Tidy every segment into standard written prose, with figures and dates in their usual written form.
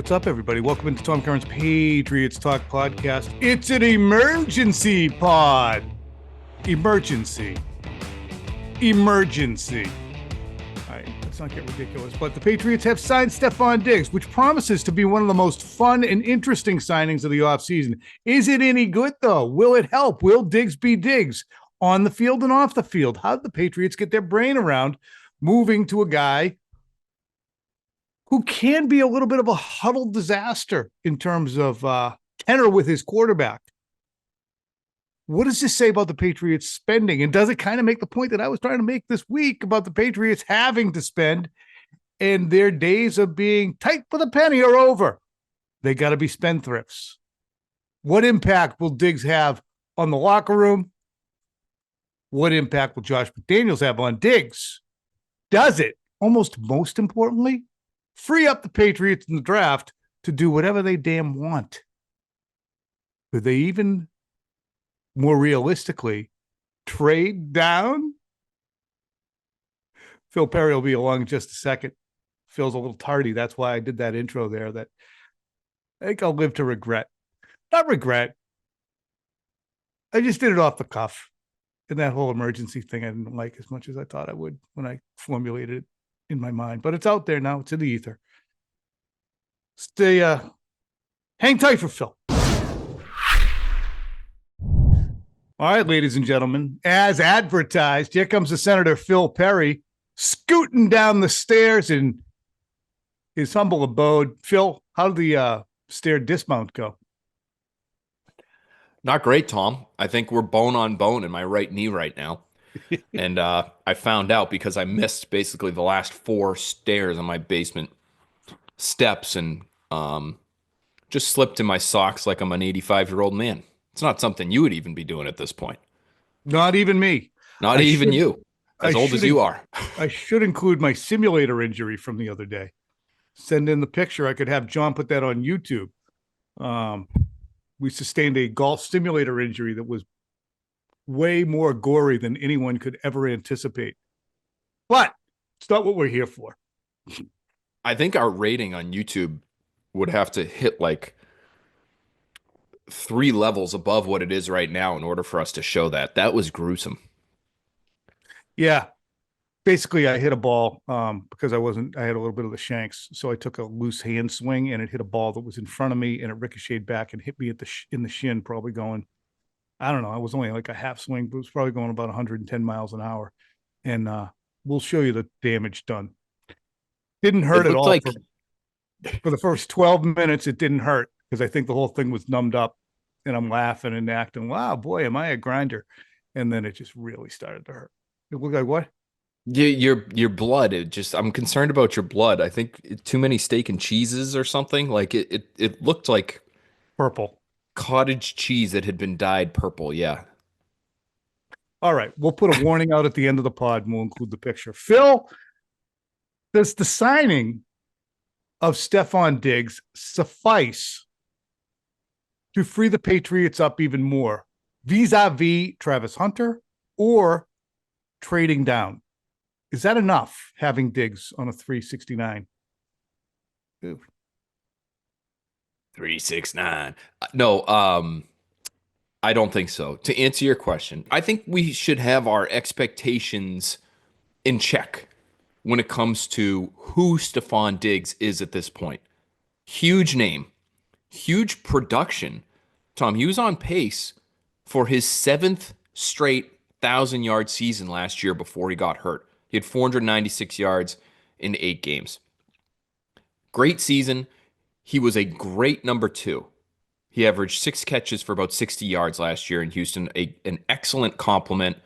What's up, everybody? Welcome into Tom Curran's Patriots Talk podcast. It's an emergency pod. Emergency. All right, let's not get ridiculous, but the Patriots have signed Stefon Diggs, which promises to be one of the most fun and interesting signings of the offseason. Is it any good, though? Will it help? Will Diggs be Diggs on the field and off the field? How did the Patriots get their brain around moving to a guy who can be a little bit of a huddle disaster in terms of tenor with his quarterback? What does this say about the Patriots spending? And does it kind of make the point that I was trying to make this week about the Patriots having to spend and their days of being tight for the penny are over? They got to be spendthrifts. What impact will Diggs have on the locker room? What impact will Josh McDaniels have on Diggs? Does it, almost most importantly, free up the Patriots in the draft to do whatever they damn want? Could they even, more realistically, trade down? Phil Perry will be along in just a second. Phil's a little tardy. That's why I did that intro there that I think I'll live to regret. Not regret. I just did it off the cuff. And that whole emergency thing I didn't like as much as I thought I would when I formulated it in my mind, but it's out there now. It's in the ether. Stay, hang tight for Phil. All right, ladies and gentlemen, as advertised, here comes the Senator Phil Perry scooting down the stairs in his humble abode. Phil, how did the stair dismount go? Not great, Tom. I think we're bone on bone in my right knee right now. And I found out because I missed basically the last 4 stairs on my basement steps and just slipped in my socks like I'm an 85-year-old man. It's not something you would even be doing at this point. Not even me. Not even you, as old as you are. I should include my simulator injury from the other day. Send in the picture. I could have John put that on YouTube. We sustained a golf simulator injury that was way more gory than anyone could ever anticipate. But it's not what we're here for. I think our rating on YouTube would have to hit like 3 levels above what it is right now in order for us to show that. That was gruesome. Yeah. Basically, I hit a ball because I had a little bit of the shanks. So I took a loose hand swing and it hit a ball that was in front of me and it ricocheted back and hit me in the shin, probably going, I don't know. I was only like a half swing, but it was probably going about 110 miles an hour. And we'll show you the damage done. Didn't hurt at all. Like... For the first 12 minutes, it didn't hurt because I think the whole thing was numbed up and I'm laughing and acting, wow, boy, am I a grinder. And then it just really started to hurt. It looked like what? Your blood. I'm concerned about your blood. I think too many steak and cheeses or something. Like it looked like purple. Cottage cheese that had been dyed purple. Yeah. All right. We'll put a warning out at the end of the pod and we'll include the picture. Phil, does the signing of Stefon Diggs suffice to free the Patriots up even more vis-a-vis Travis Hunter or trading down? Is that enough, having Diggs on a 369? Ooh. 369. No, I don't think so. To answer your question, I think we should have our expectations in check when it comes to who Stefon Diggs is at this point. Huge name, huge production. Tom, he was on pace for his 7th straight 1,000-yard season last year before he got hurt. He had 496 yards in 8 games. Great season. He was a great number 2. He averaged 6 catches for about 60 yards last year in Houston, an excellent compliment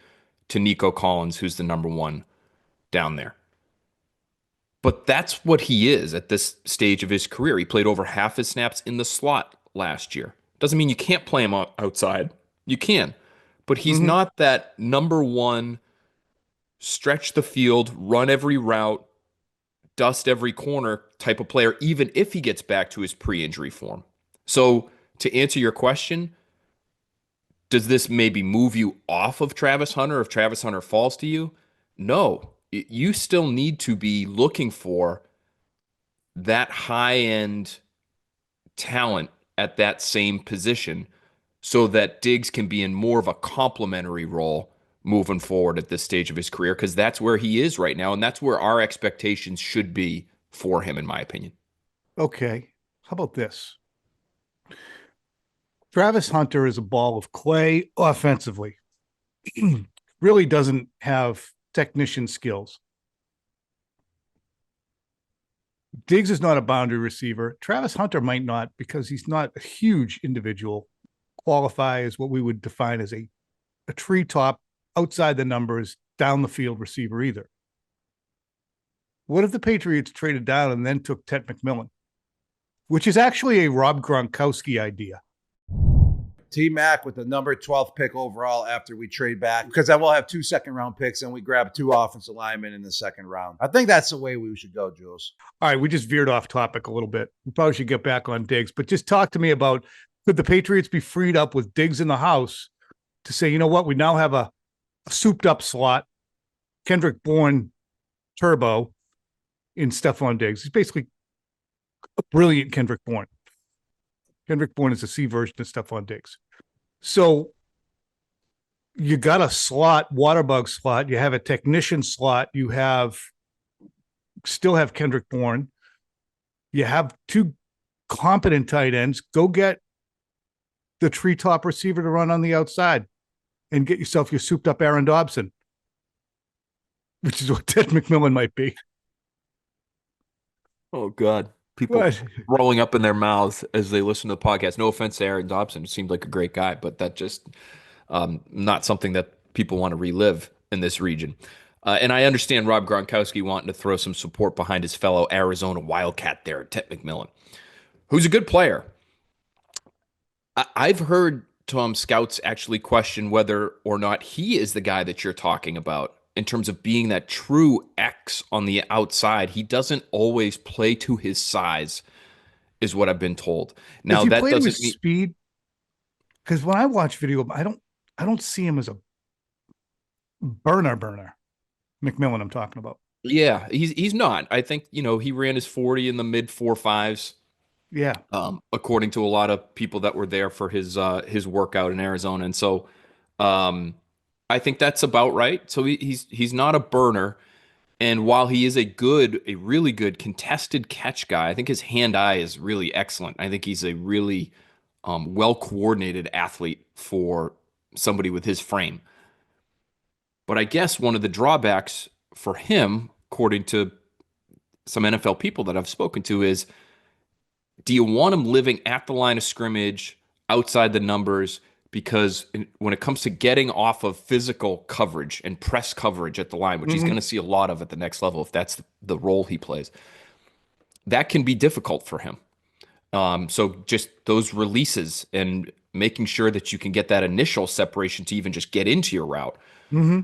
to Nico Collins, who's the number 1 down there. But that's what he is at this stage of his career. He played over half his snaps in the slot last year. Doesn't mean you can't play him outside. You can. But he's not that number 1, stretch the field, run every route, dust every corner type of player, even if he gets back to his pre-injury form. So to answer your question, does this maybe move you off of Travis Hunter if Travis Hunter falls to you? No. You still need to be looking for that high-end talent at that same position so that Diggs can be in more of a complementary role moving forward at this stage of his career, because that's where he is right now, and that's where our expectations should be for him, in my opinion. Okay. How about this? Travis Hunter is a ball of clay offensively. Really doesn't have technician skills. Diggs is not a boundary receiver. Travis Hunter might not, because he's not a huge individual, qualify as what we would define as a treetop, outside the numbers, down the field receiver either. What if the Patriots traded down and then took Ted McMillan, which is actually a Rob Gronkowski idea? T-Mac with the number 12th pick overall after we trade back, because I will have 2 second-round picks and we grab 2 offensive linemen in the second round. I think that's the way we should go, Jules. All right, we just veered off topic a little bit. We probably should get back on Diggs, but just talk to me about, could the Patriots be freed up with Diggs in the house to say, you know what, we now have a souped-up slot, Kendrick Bourne turbo in Stefon Diggs. He's basically a brilliant Kendrick Bourne. Kendrick Bourne is a C version of Stefon Diggs. So you got a slot, waterbug slot. You have a technician slot. You still have Kendrick Bourne. You have 2 competent tight ends. Go get the treetop receiver to run on the outside and get yourself your souped up Aaron Dobson, which is what Ted McMillan might be. Oh, God. People rolling up in their mouths as they listen to the podcast. No offense to Aaron Dobson. He seemed like a great guy, but that just not something that people want to relive in this region. And I understand Rob Gronkowski wanting to throw some support behind his fellow Arizona Wildcat there, Ted McMillan, who's a good player. I've heard Tom scouts actually question whether or not he is the guy that you're talking about in terms of being that true X on the outside. He doesn't always play to his size, is what I've been told. Now that doesn't mean speed, because when I watch video, I don't see him as a burner. McMillan, I'm talking about. Yeah, he's not. I think, he ran his 40 in the mid 4.5s. Yeah. According to a lot of people that were there for his workout in Arizona. And so I think that's about right. So he's not a burner. And while he is a really good contested catch guy, I think his hand-eye is really excellent. I think he's a really well-coordinated athlete for somebody with his frame. But I guess one of the drawbacks for him, according to some NFL people that I've spoken to, is, do you want him living at the line of scrimmage, outside the numbers? Because when it comes to getting off of physical coverage and press coverage at the line, which he's going to see a lot of at the next level if that's the role he plays, that can be difficult for him. So just those releases and making sure that you can get that initial separation to even just get into your route. Mm-hmm.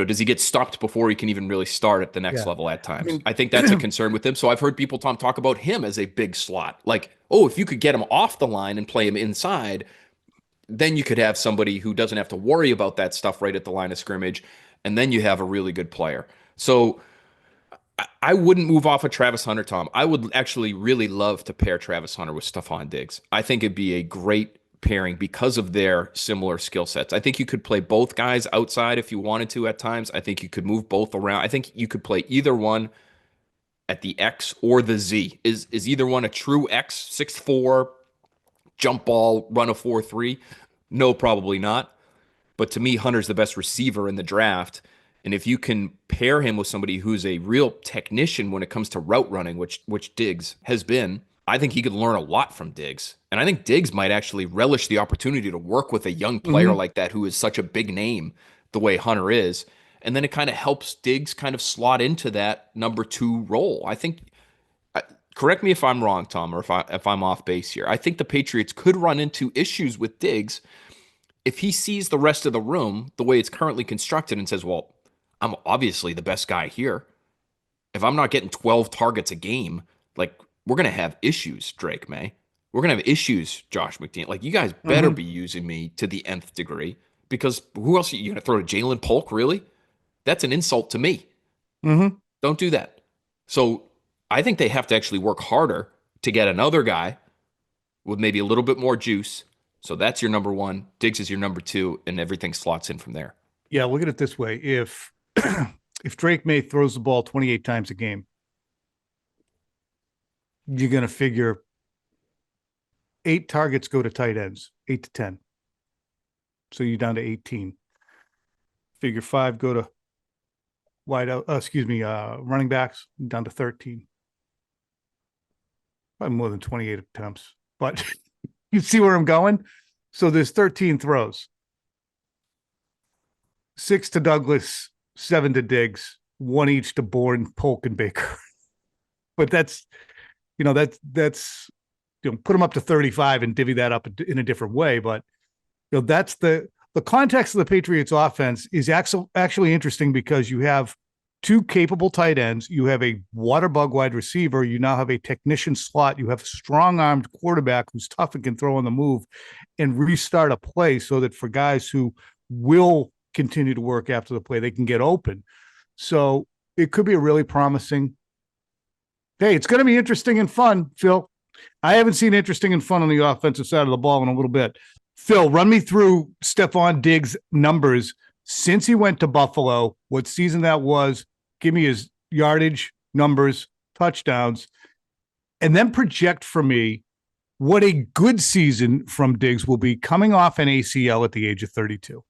Does he get stopped before he can even really start at the next level at times? I think that's a concern with him. So I've heard people, Tom, talk about him as a big slot. Like, if you could get him off the line and play him inside, then you could have somebody who doesn't have to worry about that stuff right at the line of scrimmage, and then you have a really good player. So I wouldn't move off of Travis Hunter, Tom. I would actually really love to pair Travis Hunter with Stefon Diggs. I think it'd be a great pairing because of their similar skill sets. I think you could play both guys outside if you wanted to at times. I think you could move both around. I think you could play either one at the X or the Z. Is either one a true X, 6'4", jump ball, run a 4.3? No, probably not. But to me, Hunter's the best receiver in the draft. And if you can pair him with somebody who's a real technician when it comes to route running, which Diggs has been, I think he could learn a lot from Diggs. And I think Diggs might actually relish the opportunity to work with a young player like that who is such a big name the way Hunter is. And then it kind of helps Diggs kind of slot into that number 2 role. I think, correct me if I'm wrong, Tom, or if I'm off base here. I think the Patriots could run into issues with Diggs if he sees the rest of the room the way it's currently constructed and says, well, I'm obviously the best guy here. If I'm not getting 12 targets a game, like, we're going to have issues, Drake May. We're going to have issues, Josh McDaniel. Like, you guys better be using me to the nth degree, because who else are you going to throw to Jalen Polk, really? That's an insult to me. Don't do that. So I think they have to actually work harder to get another guy with maybe a little bit more juice. So that's your number one. Diggs is your number two, and everything slots in from there. Yeah, look at it this way. If if Drake May throws the ball 28 times a game, you're going to figure 8 targets go to tight ends, 8 to 10. So you're down to 18. Figure 5 go to running backs, down to 13. Probably more than 28 attempts, but you see where I'm going? So there's 13 throws. 6 to Douglas, 7 to Diggs, 1 each to Bourne, Polk, and Baker. But that's put them up to 35 and divvy that up in a different way. But that's the context of the Patriots offense is actually interesting because you have 2 capable tight ends. You have a water bug wide receiver. You now have a technician slot. You have a strong-armed quarterback who's tough and can throw on the move and restart a play so that for guys who will continue to work after the play, they can get open. So it could be a really promising. Hey, it's going to be interesting and fun, Phil. I haven't seen interesting and fun on the offensive side of the ball in a little bit. Phil, run me through Stefon Diggs' numbers since he went to Buffalo, what season that was. Give me his yardage, numbers, touchdowns, and then project for me what a good season from Diggs will be coming off an ACL at the age of 32.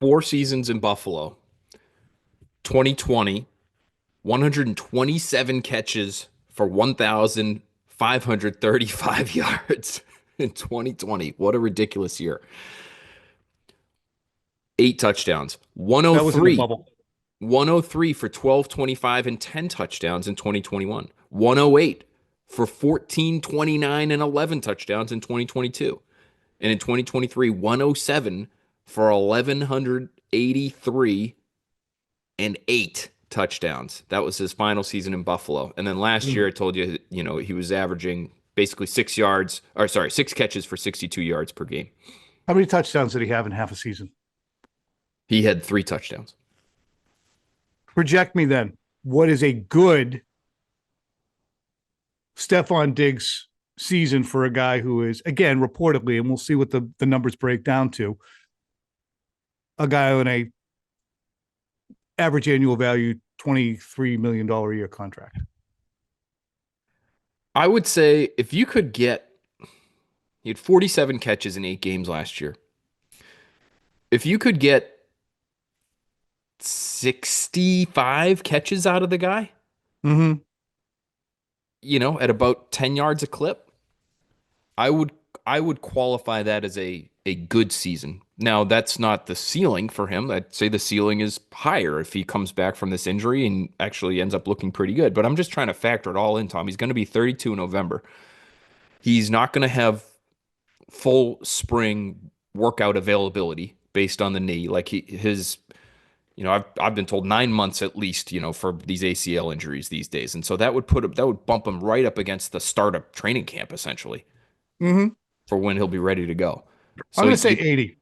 4 seasons in Buffalo. 2020, 127 catches for 1,535 yards in 2020. What a ridiculous year. 8 touchdowns. 103. That was in the bubble. 103 for 12, 25, and 10 touchdowns in 2021. 108 for 14, 29, and 11 touchdowns in 2022. And in 2023, 107 for 1,183 and 8 touchdowns. That was his final season in Buffalo. And then last year, I told you, he was averaging basically 6 catches for 62 yards per game. How many touchdowns did he have in half a season? He had 3 touchdowns. Project me then. What is a good Stefon Diggs season for a guy who is, again, reportedly, and we'll see what the numbers break down to, a guy on a average annual value $23 million a year contract? I would say if you could he had 47 catches in 8 games last year. If you could get 65 catches out of the guy, at about 10 yards a clip, I would qualify that as a good season. Now, that's not the ceiling for him. I'd say the ceiling is higher if he comes back from this injury and actually ends up looking pretty good. But I'm just trying to factor it all in, Tom. He's going to be 32 in November. He's not going to have full spring workout availability based on the knee. Like I've been told 9 months at least, for these ACL injuries these days. And so that would bump him right up against the start of training camp, essentially, for when he'll be ready to go. So I'm going to say 80.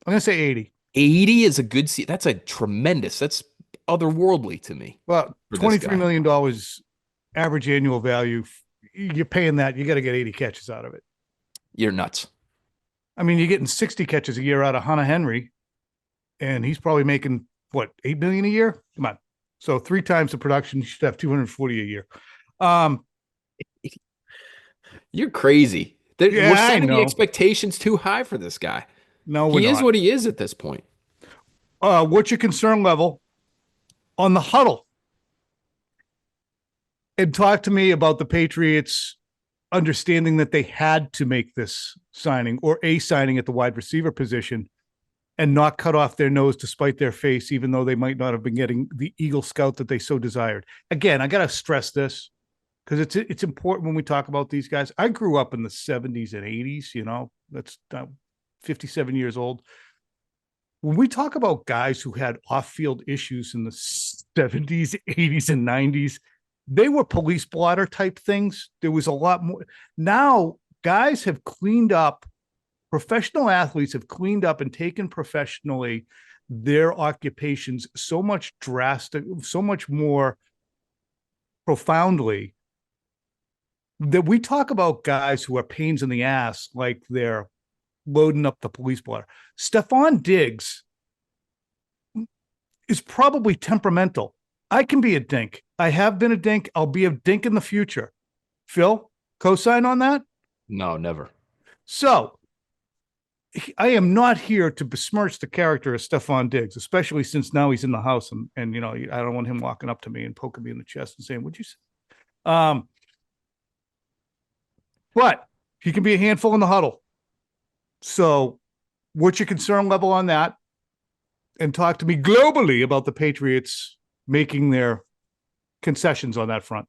I'm going to say 80. 80 is a good season. That's that's otherworldly to me. Well, $23 million average annual value. You're paying that. You got to get 80 catches out of it. You're nuts. I mean, you're getting 60 catches a year out of Hunter Henry, and he's probably making, $8 million a year? Come on. So 3 times the production, you should have 240 a year. You're crazy. Yeah, we're setting the expectations too high for this guy. No, he is what he is at this point. What's your concern level on the huddle? And talk to me about the Patriots understanding that they had to make this signing or a signing at the wide receiver position and not cut off their nose to spite their face, even though they might not have been getting the Eagle Scout that they so desired. Again, I got to stress this because it's important when we talk about these guys. I grew up in the 70s and 80s, that's 57 years old. When we talk about guys who had off-field issues in the 70s, 80s, and 90s, they were police blotter type things. There was a lot more. Now, guys have cleaned up. Professional athletes have cleaned up and taken professionally their occupations so much more profoundly that we talk about guys who are pains in the ass, like they're loading up the police blotter. Stefon Diggs is probably temperamental. I can be a dink. I have been a dink. I'll be a dink in the future. Phil, co-sign on that? No, never. So I am not here to besmirch the character of Stefon Diggs, especially since now he's in the house and you know, I don't want him walking up to me and poking me in the chest and saying, "What'd you say?" But he can be a handful in the huddle. So what's your concern level on that? And talk to me globally about the Patriots making their concessions on that front.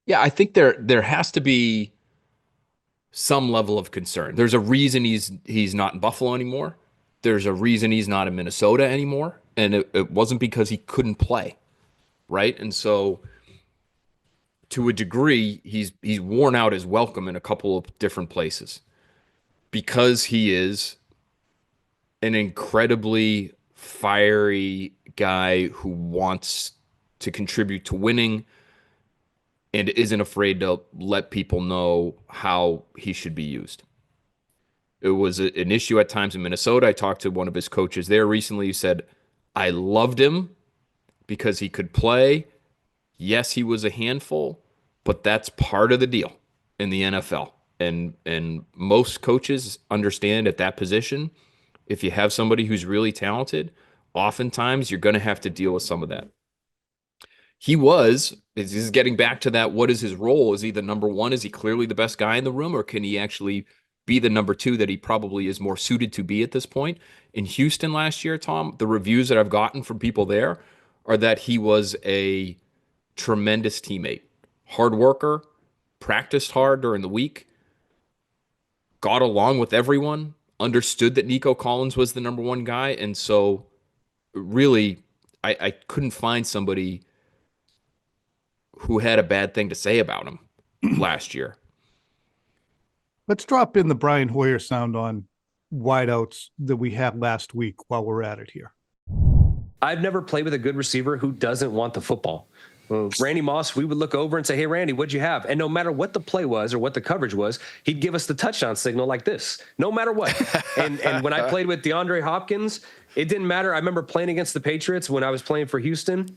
Yeah, I think there has to be some level of concern. There's a reason he's not in Buffalo anymore. There's a reason he's not in Minnesota anymore. And it wasn't because he couldn't play, right? And so to a degree, he's worn out his welcome in a couple of different places because he is an incredibly fiery guy who wants to contribute to winning and isn't afraid to let people know how he should be used. It was an issue at times in Minnesota. I talked to one of his coaches there recently who said, I loved him because he could play. Yes, he was a handful, but that's part of the deal in the NFL. And most coaches understand at that position, if you have somebody who's really talented, oftentimes you're going to have to deal with some of that. This is getting back to that. What is his role? Is he the number one? Is he clearly the best guy in the room? Or can he actually be the number two that he probably is more suited to be at this point? In Houston last year, Tom, the reviews that I've gotten from people there are that he was a tremendous teammate, hard worker, practiced hard during the week, got along with everyone, understood that Nico Collins was the number one guy. And so really, I couldn't find somebody who had a bad thing to say about him last year. Let's drop in the Brian Hoyer sound on wideouts that we had last week while we're at it here. I've never played with a good receiver who doesn't want the football. Well, Randy Moss, we would look over and say, hey, Randy, what'd you have? And no matter what the play was or what the coverage was, he'd give us the touchdown signal like this, no matter what. and when I played with DeAndre Hopkins, it didn't matter. I remember playing against the Patriots when I was playing for Houston.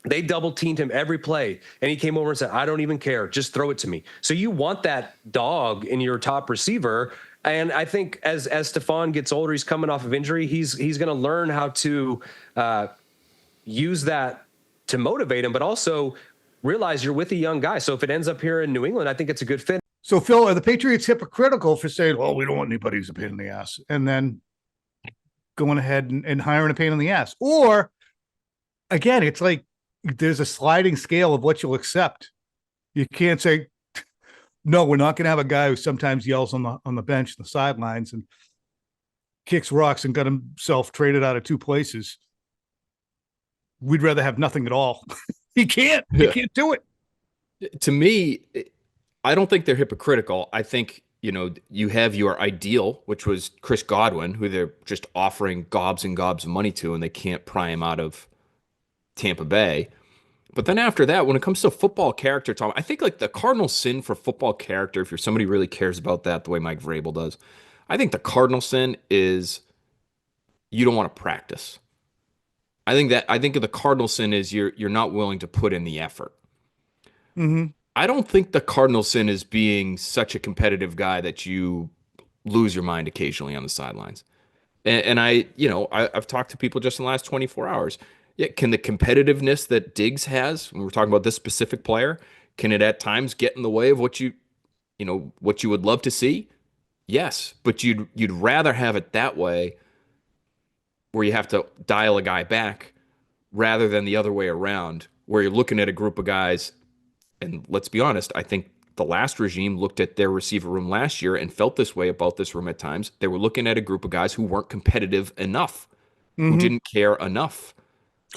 They double teamed him every play. And he came over and said, I don't even care. Just throw it to me. So you want that dog in your top receiver. And I think as Stefon gets older, he's coming off of injury. He's going to learn how to use that to motivate him, but also realize you're with a young guy. So if it ends up here in New England, I think it's a good fit. So, Phil, are the Patriots hypocritical for saying, well, we don't want anybody who's a pain in the ass, and then going ahead and hiring a pain in the ass? Or, again, it's like there's a sliding scale of what you'll accept. You can't say, no, we're not going to have a guy who sometimes yells on the bench, the sidelines, and kicks rocks and got himself traded out of two places. We'd rather have nothing at all. You can't do it. To me, I don't think they're hypocritical. I think, you have your ideal, which was Chris Godwin, who they're just offering gobs and gobs of money to, and they can't pry him out of Tampa Bay. But then after that, when it comes to football character, Tom, I think like the cardinal sin for football character, if you're somebody who really cares about that the way Mike Vrabel does, I think the cardinal sin is you don't want to practice. I think the cardinal sin is you're not willing to put in the effort. Mm-hmm. I don't think the cardinal sin is being such a competitive guy that you lose your mind occasionally on the sidelines. And I've talked to people just in the last 24 hours. Yeah, can the competitiveness that Diggs has, when we're talking about this specific player, can it at times get in the way of what you would love to see? Yes, but you'd rather have it that way, where you have to dial a guy back rather than the other way around, where you're looking at a group of guys. And let's be honest, I think the last regime looked at their receiver room last year and felt this way about this room at times. They were looking at a group of guys who weren't competitive enough, who didn't care enough.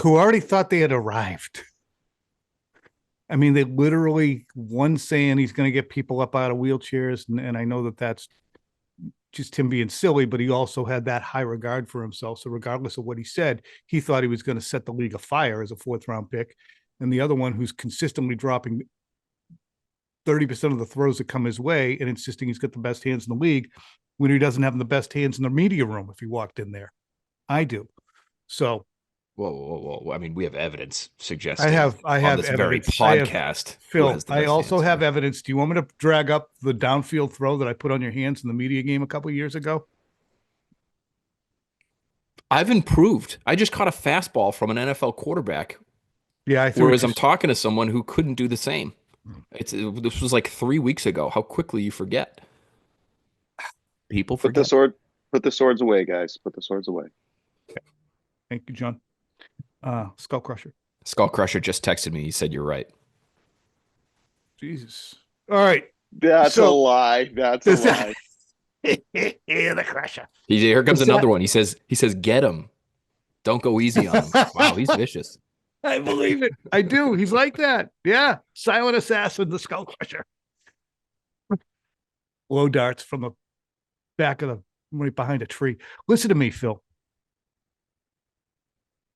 Who already thought they had arrived. I mean, they literally, one saying he's going to get people up out of wheelchairs, and I know that that's just him being silly, but he also had that high regard for himself. So regardless of what he said, he thought he was going to set the league afire as a 4th round pick. And the other one who's consistently dropping 30% of the throws that come his way and insisting he's got the best hands in the league when he doesn't have the best hands in the media room if he walked in there. I do. So Whoa. I mean, we have evidence suggesting I have on this very evidence. podcast. Phil, I also have evidence. Do you want me to drag up the downfield throw that I put on your hands in the media game a couple of years ago? I've improved. I just caught a fastball from an NFL quarterback. Yeah, whereas I'm talking to someone who couldn't do the same. This was like 3 weeks ago. How quickly you forget. People forget. Put the swords away, guys. Put the swords away. Okay. Thank you, John. Skull Crusher. Skull Crusher just texted me. He said you're right. Jesus. All right. That's a lie. That's a lie. The Crusher. Here comes another one. He says, get him. Don't go easy on him. Wow, he's vicious. I believe it. I do. He's like that. Yeah. Silent assassin, the Skull Crusher. Blow darts from the back of the right behind a tree. Listen to me, Phil.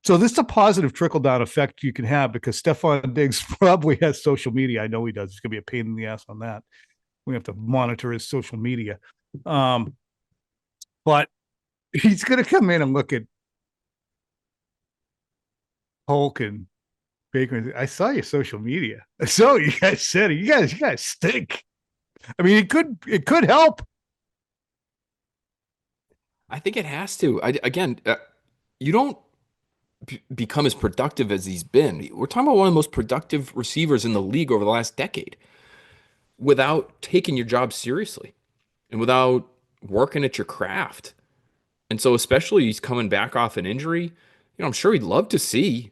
So this is a positive trickle-down effect you can have because Stefon Diggs probably has social media. I know he does. It's going to be a pain in the ass on that. We have to monitor his social media. But he's going to come in and look at Polk and Baker. I saw your social media. I saw you guys said it. You guys stink. I mean, it could help. I think it has to. You don't become as productive as he's been. We're talking about one of the most productive receivers in the league over the last decade without taking your job seriously and without working at your craft. And so especially he's coming back off an injury, I'm sure he'd love to see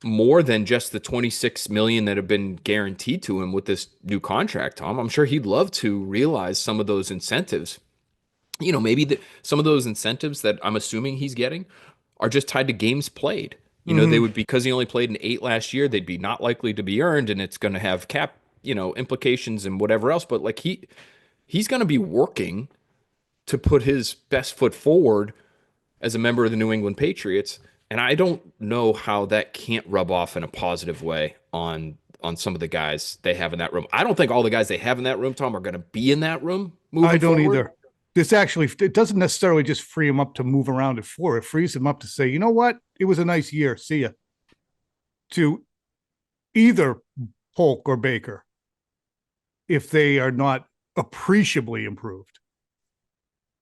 more than just the $26 million that have been guaranteed to him with this new contract, Tom. I'm sure he'd love to realize some of those incentives. Maybe some of those incentives that I'm assuming he's getting are just tied to games played. They would, because he only played in 8 last year, they'd be not likely to be earned, and it's going to have cap, implications and whatever else. But like he's going to be working to put his best foot forward as a member of the New England Patriots. And I don't know how that can't rub off in a positive way on some of the guys they have in that room. I don't think all the guys they have in that room, Tom, are going to be in that room moving I don't forward. either. This actually, it doesn't necessarily just free him up to move around at 4. It frees him up to say, you know what? It was a nice year. See ya. To either Polk or Baker, if they are not appreciably improved.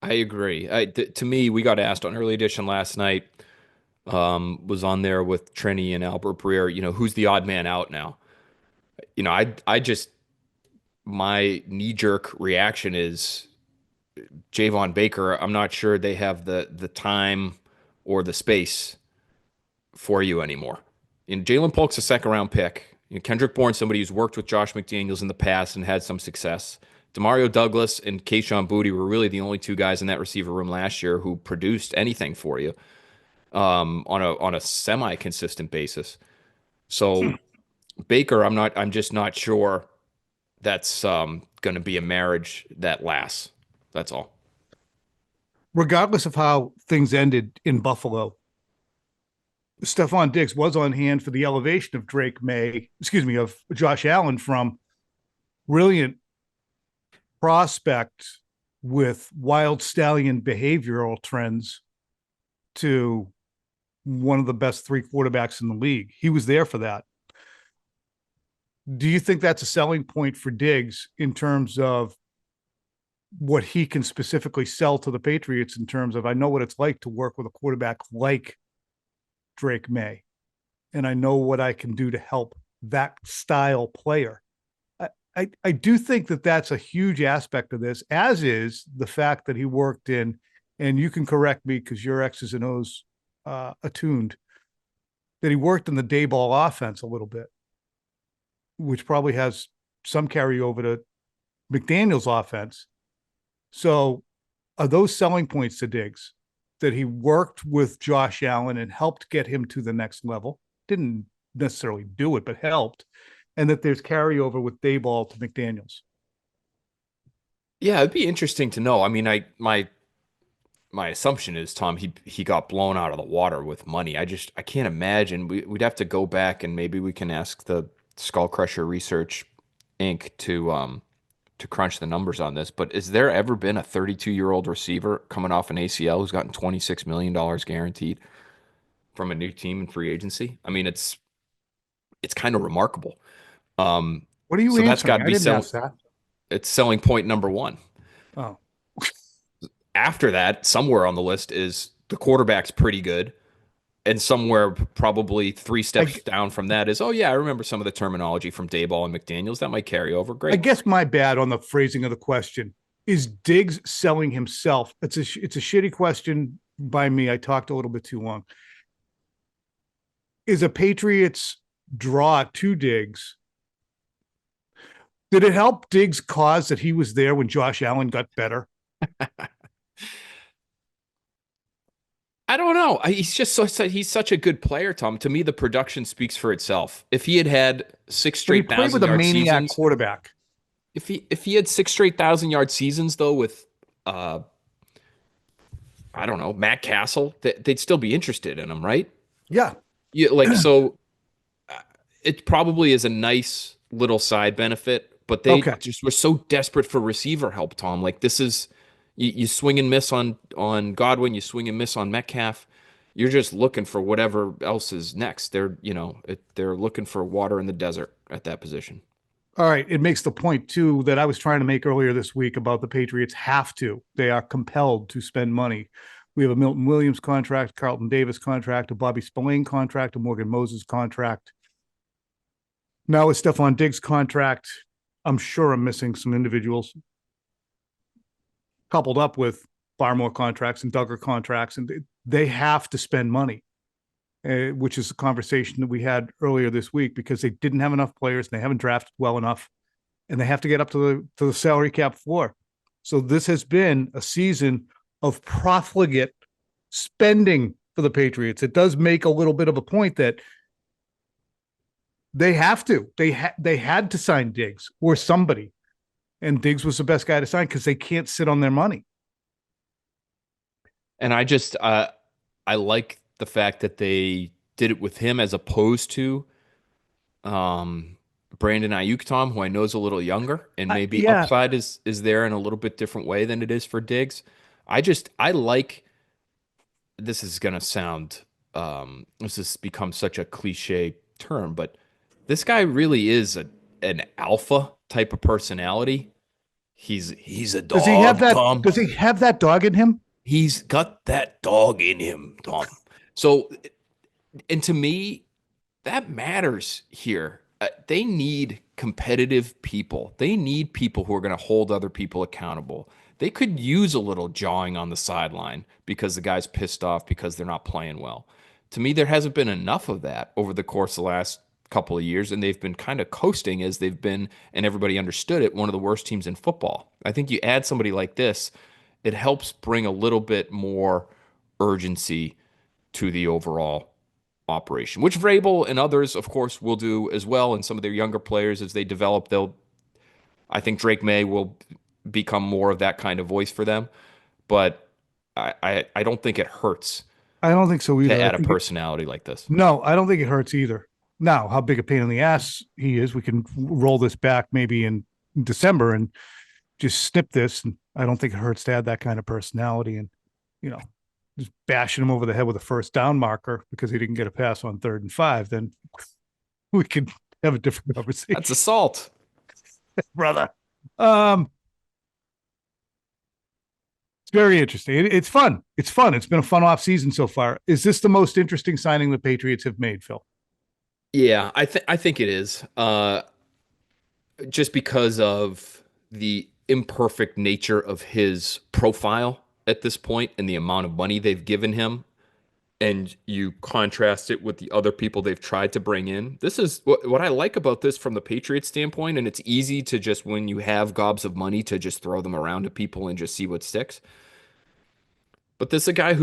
I agree. To me, we got asked on Early Edition last night, was on there with Trini and Albert Breer, who's the odd man out now? My knee-jerk reaction is Javon Baker. I'm not sure they have the time or the space for you anymore. Jalen Polk's a second-round pick. Kendrick Bourne, somebody who's worked with Josh McDaniels in the past and had some success. Demario Douglas and Kayshon Boutte were really the only 2 guys in that receiver room last year who produced anything for you on a semi-consistent basis. So Baker, I'm just not sure that's going to be a marriage that lasts. That's all. Regardless of how things ended in Buffalo, Stefon Diggs was on hand for the elevation of of Josh Allen from brilliant prospect with wild stallion behavioral trends to one of the best 3 quarterbacks in the league. He was there for that. Do you think that's a selling point for Diggs in terms of what he can specifically sell to the Patriots in terms of, I know what it's like to work with a quarterback like Drake May, and I know what I can do to help that style player? I do think that that's a huge aspect of this, as is the fact that he worked in, and you can correct me because your X's and O's attuned, that he worked in the day ball offense a little bit, which probably has some carryover to McDaniel's offense. So are those selling points to Diggs, that he worked with Josh Allen and helped get him to the next level? Didn't necessarily do it, but helped. And that there's carryover with Dayball to McDaniels. Yeah, it'd be interesting to know. I mean, my assumption is, Tom, he got blown out of the water with money. I can't imagine. We'd have to go back and maybe we can ask the Skull Crusher research ink to crunch the numbers on this, but has there ever been a 32-year-old receiver coming off an ACL who's gotten $26 million guaranteed from a new team in free agency? I mean, it's kind of remarkable. What are you So that's got answering? to I be didn't ask that. it's selling point number one. Oh, After that, somewhere on the list is the quarterback's pretty good. And somewhere probably three steps down from that is, oh, yeah, I remember some of the terminology from Dayball and McDaniels. That might carry over. Great. I guess my bad on the phrasing of the question. Is Diggs selling himself? It's a shitty question by me. I talked a little bit too long. Is a Patriots draw to Diggs? Did it help Diggs' cause that he was there when Josh Allen got better? I don't know. He's just he's such a good player, Tom. To me, the production speaks for itself. If he had six straight But he played with a 1,000-yard maniac seasons, quarterback. if he had six straight 1,000-yard seasons though with I don't know, Matt Castle, they'd still be interested in him, right? Yeah. Yeah, like so it probably is a nice little side benefit, but they just were so desperate for receiver help, Tom. Like this is you swing and miss on Godwin, you swing and miss on Metcalf. You're just looking for whatever else is next. They're they're looking for water in the desert at that position. All right. It makes the point, too, that I was trying to make earlier this week about the Patriots have to. They are compelled to spend money. We have a Milton Williams contract, Carlton Davis contract, a Bobby Spillane contract, a Morgan Moses contract. Now with Stefon Diggs contract, I'm sure I'm missing some individuals coupled up with Barmore contracts and Duggar contracts, and they have to spend money. Which is a conversation that we had earlier this week because they didn't have enough players and they haven't drafted well enough and they have to get up to the salary cap floor. So this has been a season of profligate spending for the Patriots. It does make a little bit of a point that they have to. They had to sign Diggs or somebody, and Diggs was the best guy to sign because they can't sit on their money. And I just I like the fact that they did it with him as opposed to Brandon Ayuk, Tom, who I know is a little younger and maybe upside is there in a little bit different way than it is for Diggs. I like, this is going to sound, this has become such a cliche term, but this guy really is an alpha type of personality. He's a dog, Does he have that, Tom. Does he have that dog in him? He's got that dog in him, Tom. So, and to me, that matters here. They need competitive people. They need people who are going to hold other people accountable. They could use a little jawing on the sideline because the guy's pissed off because they're not playing well. To me, there hasn't been enough of that over the course of the last couple of years, and they've been kind of coasting as they've been, and everybody understood it, one of the worst teams in football. I think you add somebody like this, it helps bring a little bit more urgency to the overall operation, which Vrabel and others, of course, will do as well. And some of their younger players, as they develop, I think Drake May will become more of that kind of voice for them. But I don't think it hurts. I don't think so either. To add a personality like this. No, I don't think it hurts either. Now, how big a pain in the ass he is, we can roll this back maybe in December and just snip this. And I don't think it hurts to add that kind of personality and, just bashing him over the head with a first down marker because he didn't get a pass on 3rd and 5. Then we could have a different conversation. That's assault, brother. It's very interesting. It's fun. It's fun. It's been a fun off season so far. Is this the most interesting signing the Patriots have made, Phil? Yeah, I think it is. Just because of the imperfect nature of his profile at this point and the amount of money they've given him, and you contrast it with the other people they've tried to bring in. This is what I like about this from the Patriots standpoint, and it's easy to just, when you have gobs of money, to just throw them around to people and just see what sticks. But this is a guy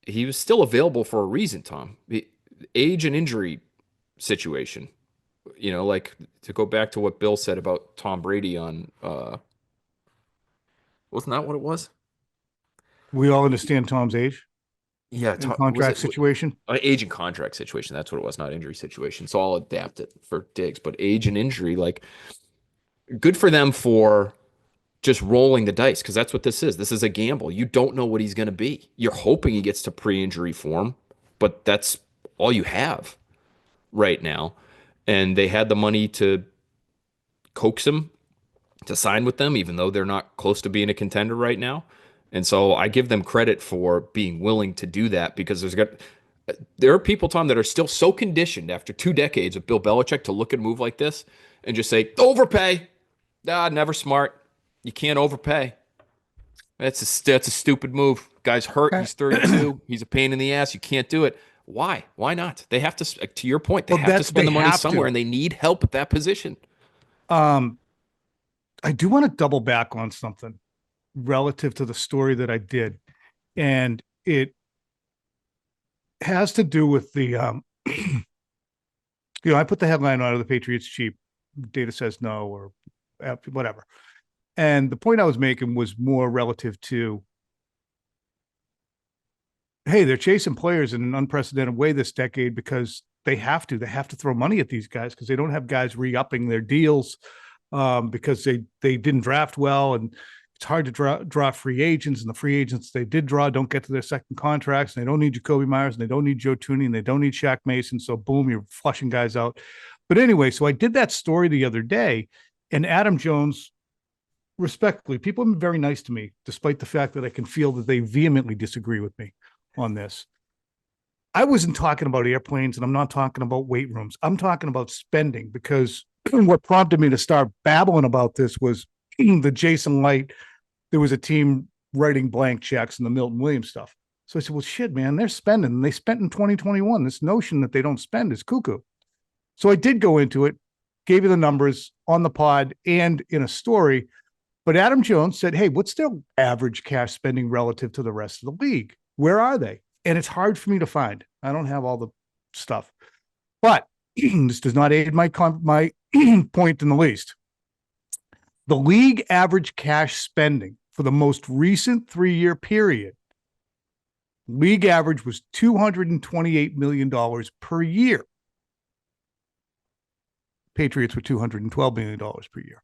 he was still available for a reason, Tom. The age and injury situation. Like to go back to what Bill said about Tom Brady on, wasn't that what it was? We all understand Tom's age. Yeah, in contract situation. age and contract situation. That's what it was, not injury situation. So I'll adapt it for Diggs, but age and injury, like good for them for just rolling the dice because that's what this is. This is a gamble. You don't know what he's going to be. You're hoping he gets to pre-injury form, but that's all you have right now. And they had the money to coax him to sign with them, even though they're not close to being a contender right now. And so I give them credit for being willing to do that because there are people, Tom, that are still so conditioned after 2 decades of Bill Belichick to look at a move like this and just say, overpay. Never smart. You can't overpay. That's a stupid move. Guy's hurt. He's 32. He's a pain in the ass. You can't do it. Why? Why not? They have to your point, they have to spend the money somewhere and they need help at that position. I do want to double back on something relative to the story that I did. And it has to do with the, I put the headline on, "Are the Patriots cheap?" Data says no, or whatever. And the point I was making was more relative to, hey, they're chasing players in an unprecedented way this decade because they have to throw money at these guys because they don't have guys re-upping their deals because they didn't draft well, and it's hard to draw free agents, and the free agents they did draw don't get to their second contracts, and they don't need Jacoby Myers, and they don't need Joe Tooney, and they don't need Shaq Mason. So boom, you're flushing guys out. But anyway, so I did that story the other day, and Adam Jones, respectfully, people have been very nice to me, despite the fact that I can feel that they vehemently disagree with me on this. I wasn't talking about airplanes, and I'm not talking about weight rooms. I'm talking about spending, because what prompted me to start babbling about this was the Jason Light. There was a team writing blank checks and the Milton Williams stuff. So I said, well, shit, man, they're spending. And they spent in 2021. This notion that they don't spend is cuckoo. So I did go into it, gave you the numbers on the pod and in a story. But Adam Jones said, hey, what's their average cash spending relative to the rest of the league? Where are they? And it's hard for me to find. I don't have all the stuff. But this does not aid my point in the least. The league average cash spending for the most recent 3-year period, league average was $228 million per year. Patriots were $212 million per year.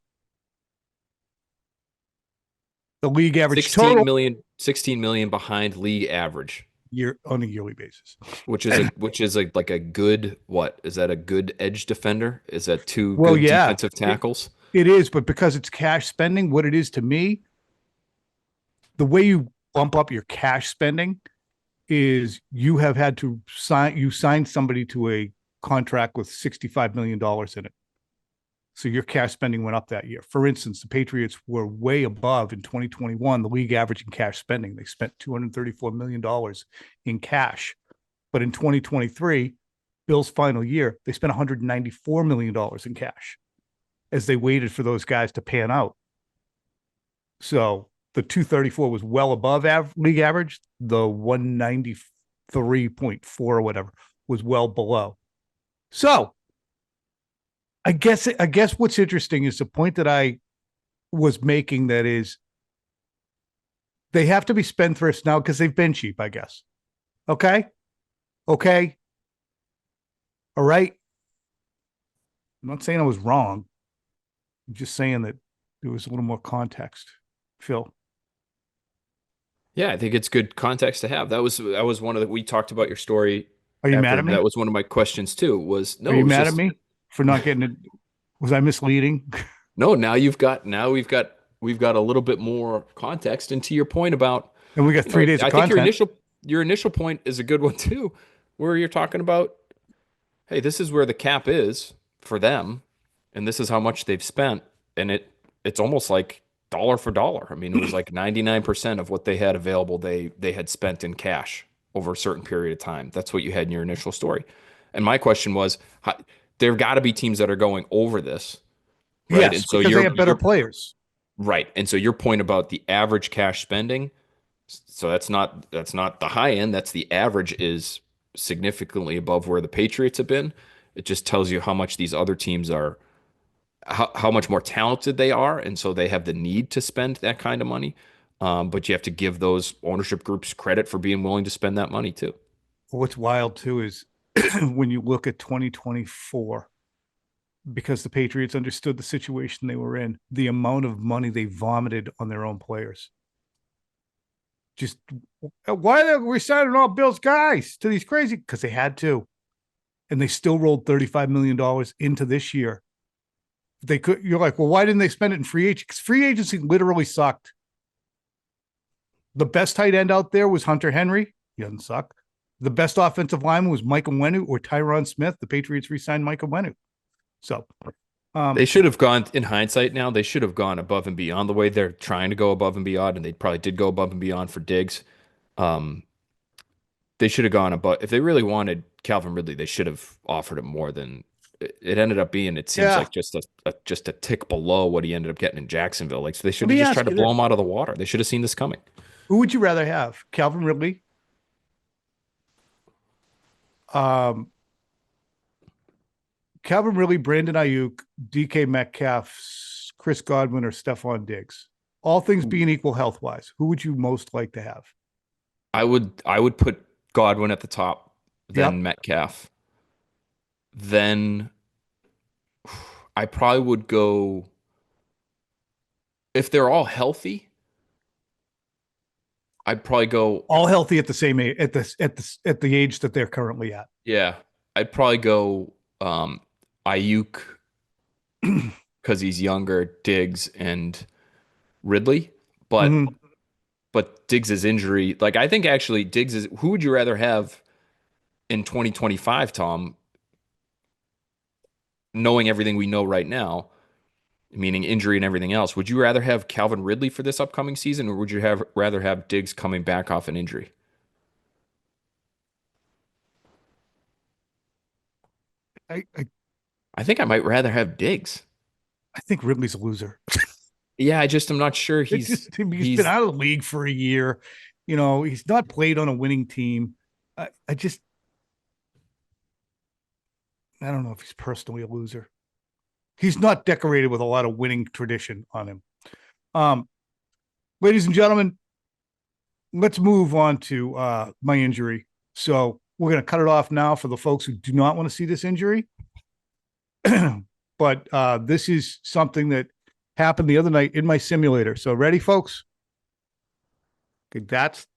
The league average 16 million behind league average year on a yearly basis, which is like a good, what is that, a good edge defender? Is that two good defensive tackles? It is, but because it's cash spending, what it is to me, the way you bump up your cash spending is you have had to sign somebody to a contract with $65 million in it. So your cash spending went up that year. For instance, the Patriots were way above in 2021, the league average in cash spending. They spent $234 million in cash. But in 2023, Bill's final year, they spent $194 million in cash as they waited for those guys to pan out. So the 234 was well above league average. The 193.4 or whatever was well below. So I guess what's interesting is the point that I was making, that is, they have to be spendthrifts now because they've been cheap, I guess. Okay. All right. I'm not saying I was wrong. I'm just saying that there was a little more context. Phil. Yeah, I think it's good context to have. That was one of the, we talked about your story. Are you mad at me? That was one of my questions too. Are you mad at me for not getting it? Was I misleading? No, now we've got a little bit more context. And to your point about, and we got 3 days of content. I think your initial point is a good one too, where you're talking about, hey, this is where the cap is for them, and this is how much they've spent, and it's almost like dollar for dollar. I mean, it was like 99% of what they had available they had spent in cash over a certain period of time. That's what you had in your initial story. And my question was, there got to be teams that are going over this, right? Yes, and so because they have better players, right? And so your point about the average cash spending, so that's not the high end. That's the average is significantly above where the Patriots have been. It just tells you how much these other teams are, how much more talented they are, and so they have the need to spend that kind of money. But you have to give those ownership groups credit for being willing to spend that money too. What's wild too is when you look at 2024, because the Patriots understood the situation they were in, the amount of money they vomited on their own players. Just why are we signing all Bills guys to these crazy? Because they had to, and they still rolled $35 million into this year. They could. You're like, well, why didn't they spend it in free agency? Because free agency literally sucked. The best tight end out there was Hunter Henry. He doesn't suck. The best offensive lineman was Michael Wenu or Tyron Smith. The Patriots re-signed Michael Wenu. So they should have gone, in hindsight now, they should have gone above and beyond the way they're trying to go above and beyond, and they probably did go above and beyond for Diggs. They should have gone above. If they really wanted Calvin Ridley, they should have offered him more than it ended up being. It seems like just a tick below what he ended up getting in Jacksonville. Like, so they should have just tried to blow him out of the water. They should have seen this coming. Who would you rather have? Calvin Ridley? Calvin Ridley, Brandon Ayuk, DK Metcalf, Chris Godwin, or Stefon Diggs? All things being equal health-wise, who would you most like to have? I would put Godwin at the top, then Metcalf. Then I probably would go, if they're all healthy, I'd probably go all healthy at the same age, at the age that they're currently at. Yeah, I'd probably go Ayuk because he's younger, Diggs and Ridley, but Diggs' injury, like, I think actually Diggs is. Who would you rather have in 2025, Tom? Knowing everything we know right now, meaning injury and everything else, would you rather have Calvin Ridley for this upcoming season, or would you rather have Diggs coming back off an injury? I think I might rather have Diggs. I think Ridley's a loser. Yeah, I'm not sure he's been out of the league for a year. You know, he's not played on a winning team. I don't know if he's personally a loser. He's not decorated with a lot of winning tradition on him. Ladies and gentlemen, let's move on to my injury. So we're going to cut it off now for the folks who do not want to see this injury. But this is something that happened the other night in my simulator. So ready, folks? Okay,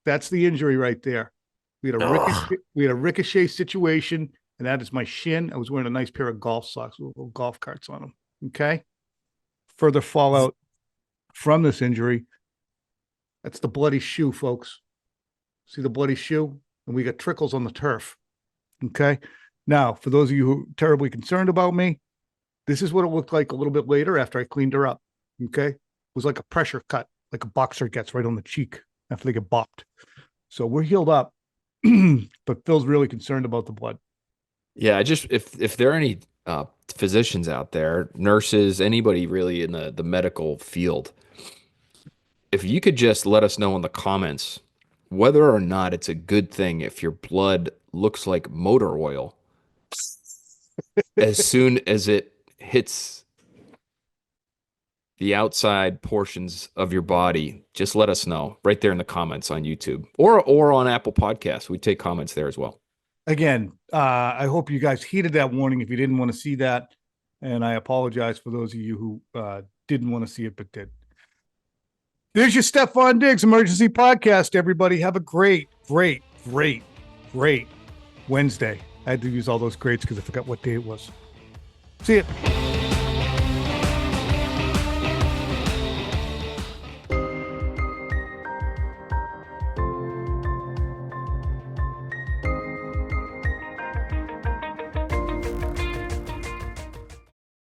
that's the injury right there. We had a ricochet situation, and that is my shin. I was wearing a nice pair of golf socks with little golf carts on them. Okay. Further fallout from this injury. That's the bloody shoe, folks. See the bloody shoe? And we got trickles on the turf. Okay. Now, for those of you who are terribly concerned about me, this is what it looked like a little bit later after I cleaned her up. Okay. It was like a pressure cut, like a boxer gets right on the cheek after they get bopped. So we're healed up, but Phil's really concerned about the blood. Yeah, if there are any physicians out there, nurses, anybody really in the medical field, if you could just let us know in the comments whether or not it's a good thing if your blood looks like motor oil as soon as it hits the outside portions of your body, just let us know right there in the comments on YouTube or on Apple Podcasts. We take comments there as well. Again, I hope you guys heeded that warning if you didn't want to see that. And I apologize for those of you who didn't want to see it but did. There's your Stefon Diggs Emergency Podcast, everybody. Have a great Wednesday. I had to use all those greats because I forgot what day it was. See ya.